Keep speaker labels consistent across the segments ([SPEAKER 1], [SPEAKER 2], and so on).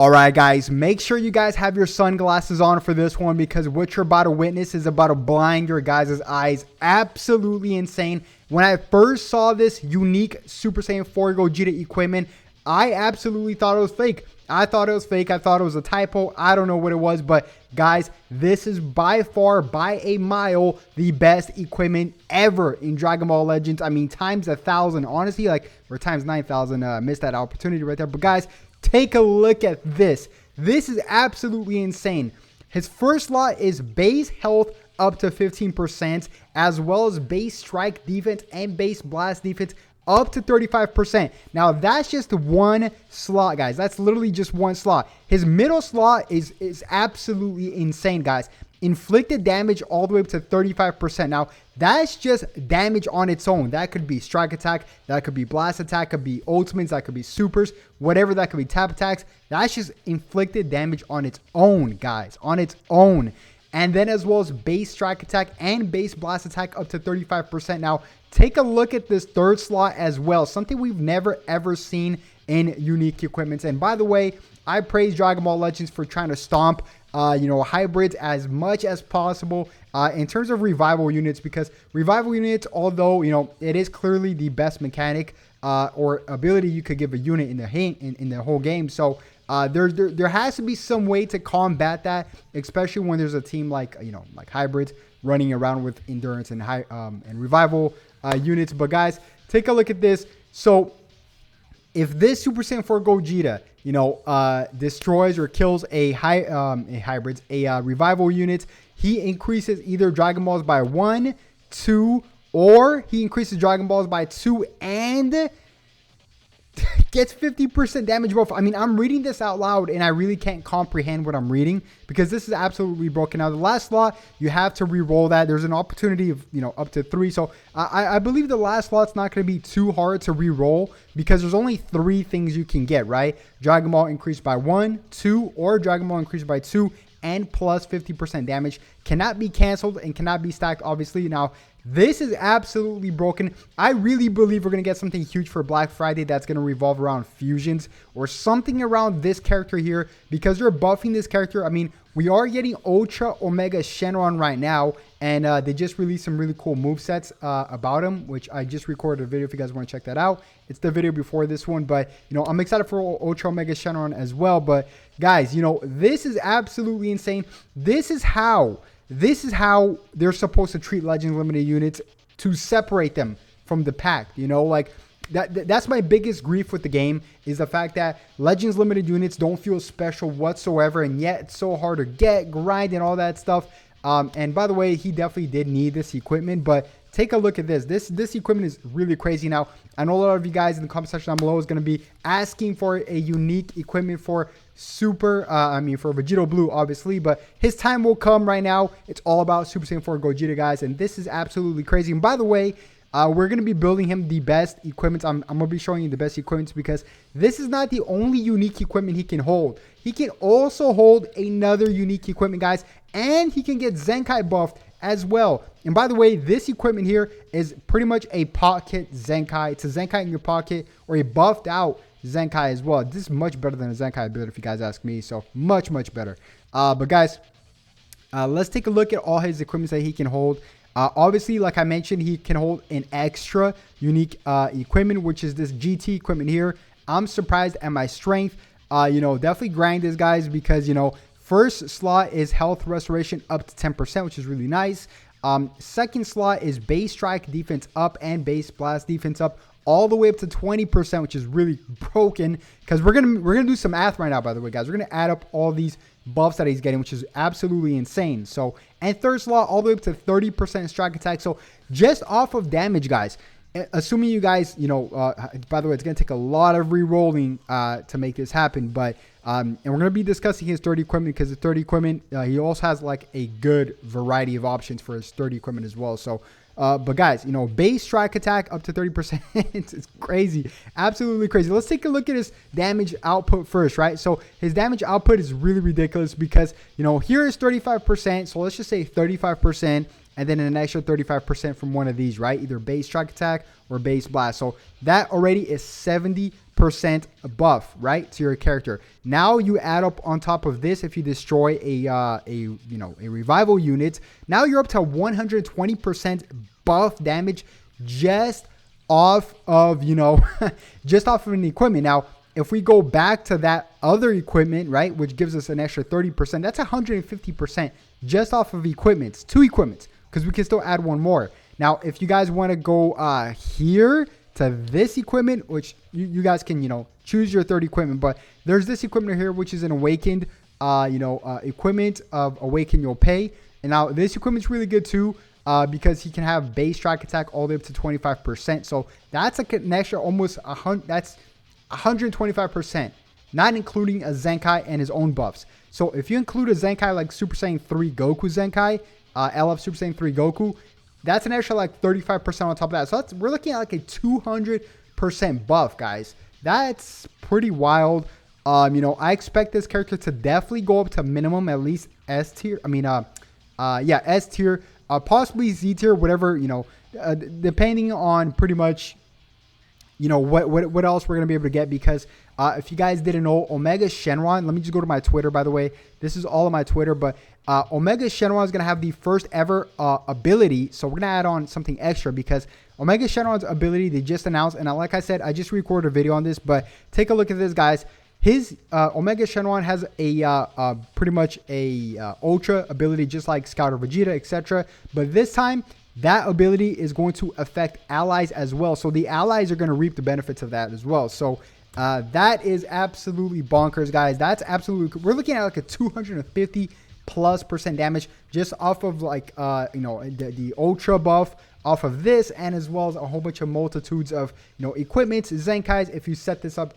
[SPEAKER 1] All right, guys, make sure you guys have your sunglasses on for this one because what you're about to witness is about to blind your guys' eyes. Absolutely insane. When I first saw this unique Super Saiyan 4 Gogeta equipment, I absolutely thought it was fake. I thought it was a typo. I don't know what it was, but guys, this is by far, by a mile, the best equipment ever in Dragon Ball Legends. I mean, times 1,000, honestly, or times 9,000. Missed that opportunity right there. But guys, take a look at this. This is absolutely insane. His first slot is base health up to 15%, as well as base strike defense and base blast defense up to 35%. Now, that's just one slot, guys. That's literally just one slot. His middle slot is absolutely insane, guys. Inflicted damage all the way up to 35%. Now, that's just damage on its own. That could be strike attack, that could be blast attack, could be ultimates, that could be supers, whatever, that could be tap attacks. That's just inflicted damage on its own, guys, on its own. And then as well as base strike attack and base blast attack up to 35%. Now, take a look at this third slot as well. Something we've never ever seen in unique equipments. And by the way, I praise Dragon Ball Legends for trying to stomp hybrids as much as possible in terms of revival units, because revival units, although it is clearly the best mechanic or ability you could give a unit in the whole game. So there has to be some way to combat that, especially when there's a team like hybrids running around with endurance and and revival units. But guys, take a look at this. So if this Super Saiyan 4 Gogeta destroys or kills a revival unit, he increases either Dragon Balls by 1, 2, or he increases Dragon Balls by 2 and gets 50% damage buff. I mean, I'm reading this out loud and I really can't comprehend what I'm reading because this is absolutely broken. Now, the last slot, you have to re-roll that. There's an opportunity of, up to 3. So I believe the last slot's not going to be too hard to re-roll because there's only 3 things you can get, right? Dragon Ball increased by 1, 2, or Dragon Ball increased by 2 and plus 50% damage. Cannot be canceled and cannot be stacked, obviously. Now, this is absolutely broken. I really believe we're going to get something huge for Black Friday that's going to revolve around fusions or something around this character here because they're buffing this character. I mean, we are getting Ultra Omega Shenron right now, and they just released some really cool movesets about him, which I just recorded a video if you guys want to check that out. It's the video before this one, but, I'm excited for Ultra Omega Shenron as well. But, guys, this is absolutely insane. This is how they're supposed to treat Legends Limited units to separate them from the pack. That's my biggest grief with the game is the fact that Legends Limited units don't feel special whatsoever, and yet it's so hard to get, grind, and all that stuff. And by the way, he definitely did need this equipment, but take a look at this. This equipment is really crazy. Now, I know a lot of you guys in the comment section down below is going to be asking for a unique equipment for for Vegito Blue, obviously, but his time will come right now. It's all about Super Saiyan 4 Gogeta, guys, and this is absolutely crazy. And by the way, we're going to be building him the best equipment. I'm going to be showing you the best equipment because this is not the only unique equipment he can hold. He can also hold another unique equipment, guys, and he can get Zenkai buffed as well. And by the way, this equipment here is pretty much a pocket Zenkai. It's a Zenkai in your pocket or a buffed out Zenkai as well. This is much better than a Zenkai build if you guys ask me. So much better. But guys, let's take a look at all his equipment that he can hold. Obviously, like I mentioned, he can hold an extra unique equipment, which is this GT equipment here. I'm surprised at my strength. Definitely grind this, guys, because, first slot is health restoration up to 10%, which is really nice. Second slot is base strike defense up and base blast defense up all the way up to 20%, which is really broken because we're gonna do some math right now, by the way, guys. We're gonna add up all these buffs that he's getting, which is absolutely insane. So, and third slot all the way up to 30% strike attack. So just off of damage, guys, assuming you guys, by the way, it's going to take a lot of re-rolling to make this happen. But, and we're going to be discussing his third equipment because the third equipment, he also has like a good variety of options for his third equipment as well. So, but guys, base strike attack up to 30%. It's crazy. Absolutely crazy. Let's take a look at his damage output first, right? So his damage output is really ridiculous because, here is 35%. So let's just say 35%. And then an extra 35% from one of these, right? Either base strike attack or base blast. So that already is 70% percent buff, right, to your character. Now you add up on top of this, if you destroy a revival unit, now you're up to 120% buff damage just off of, just off of an equipment. Now, if we go back to that other equipment, right, which gives us an extra 30%, that's 150% just off of equipments, 2 equipments, because we can still add one more. Now, if you guys want to go here to this equipment, which you guys can, choose your third equipment, but there's this equipment here, which is an awakened, equipment of awaken you'll pay. And now this equipment's really good too, because he can have base strike attack all the way up to 25%. So that's an extra almost 100. That's 125%, not including a Zenkai and his own buffs. So if you include a Zenkai like Super Saiyan 3 Goku Zenkai, LF Super Saiyan 3 Goku, that's an extra like 35% on top of that. So we're looking at like a 200% buff, guys. That's pretty wild. I expect this character to definitely go up to minimum at least S tier. S tier, possibly Z tier, whatever, depending on pretty much, what else we're going to be able to get. Because if you guys didn't know, Omega Shenron, let me just go to my Twitter, by the way. This is all of my Twitter, but Omega Shenron is going to have the first ever ability. So we're going to add on something extra because Omega Shenron's ability, they just announced. And like I said, I just recorded a video on this, but take a look at this, guys. His Omega Shenron has a pretty much a Ultra ability, just like Scouter Vegeta, etc. But this time, that ability is going to affect allies as well. So the allies are going to reap the benefits of that as well. So that is absolutely bonkers, guys. That's absolutely, we're looking at like a 250+% damage just off of like, the Ultra buff off of this, and as well as a whole bunch of multitudes of, equipments, Zenkais, if you set this up,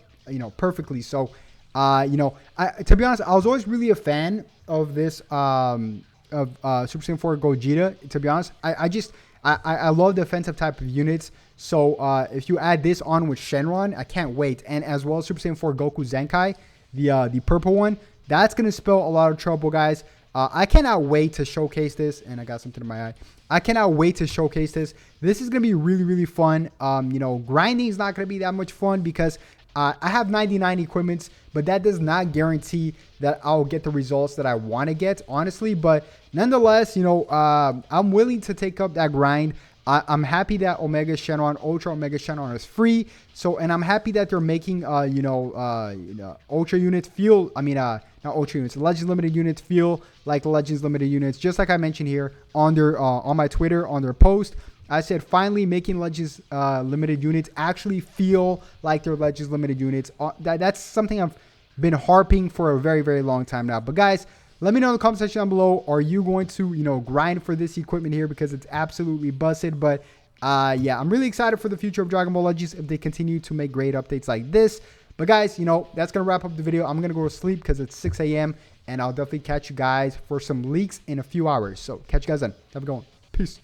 [SPEAKER 1] perfectly. So, to be honest, I was always really a fan of this, of Super Saiyan 4 Gogeta. To be honest, I love defensive type of units. So if you add this on with Shenron, I can't wait. And as well as Super Saiyan 4 Goku Zenkai, the purple one, that's gonna spell a lot of trouble, guys. I cannot wait to showcase this. And I got something in my eye. I cannot wait to showcase this. This is gonna be really, really fun. Grinding is not gonna be that much fun because I have 99 equipments, but that does not guarantee that I'll get the results that I want to get, honestly. But nonetheless, I'm willing to take up that grind. I'm happy that Omega Shenron, Ultra Omega Shenron is free. So, and I'm happy that they're making, Ultra units feel, not Ultra units, Legends Limited units feel like the Legends Limited units. Just like I mentioned here on their, on my Twitter, on their post. I said finally making Legends Limited units actually feel like they're Legends Limited units. That's something I've been harping for a very, very long time now. But guys, let me know in the comment section down below. Are you going to, grind for this equipment here because it's absolutely busted? But yeah, I'm really excited for the future of Dragon Ball Legends if they continue to make great updates like this. But guys, that's going to wrap up the video. I'm going to go to sleep because it's 6 a.m. and I'll definitely catch you guys for some leaks in a few hours. So catch you guys then. Have a good one. Peace.